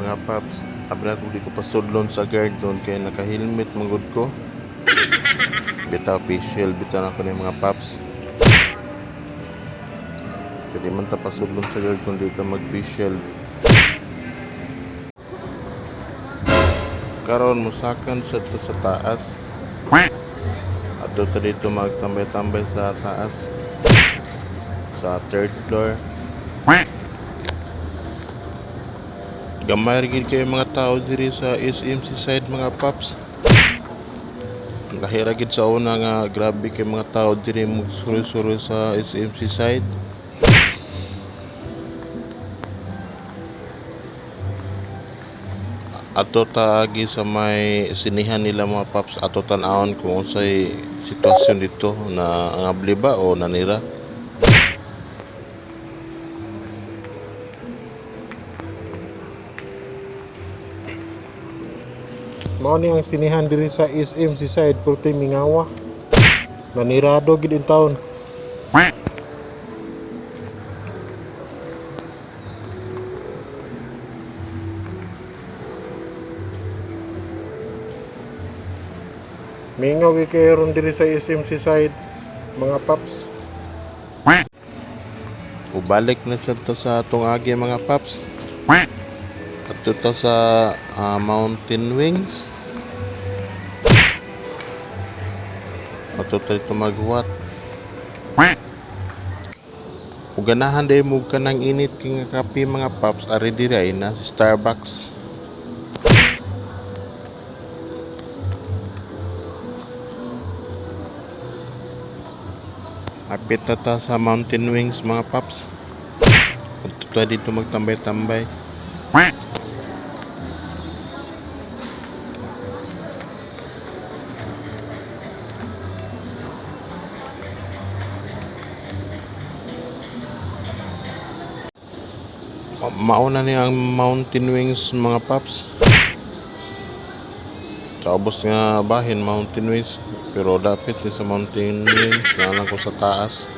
mga paps. Abra kung di ko pasudlon sa guard doon kaya naka-helmet manggod ko. Bitaw facial, bitaw na ko ng mga paps. Pwede man ta pasudlon sa guard kung di ta mag-facial. Karon musakan sa to sa taas. Ato ta dito magtambay-tambay sa taas. Sa third floor. Gamay rin kayo mga tao diri sa SMC side mga paps. Lahira gid sa una nga grabe kay mga tao diri magsuro-suro sa SMC side. Ato taagi sa may sinihan nila mga paps, ato tan-awon kung unsay sitwasyon dito na ngabli ba o nanira. Mao ni ang sinihan diri sa SMC side Purti Mingawa. Nanirado gid in town. Mingaw gid kayo ron diri sa SMC side mga paps. Ubalik na siya to sa atong agi mga paps. Ato to sa Mountain Wings. Ato tayo maghuwat. Ug ganahan day mo kanang init king kape mga paps, ari diri ay na sa Starbucks. Apit na ta sa Mountain Wings mga paps. Ato tayo dito magtambay-tambay. Mauna ni ang Mountain Wings mga paps. Taubos nga bahin Mountain Wings, pero dapit ni sa Mountain Wings na lang ko sa taas.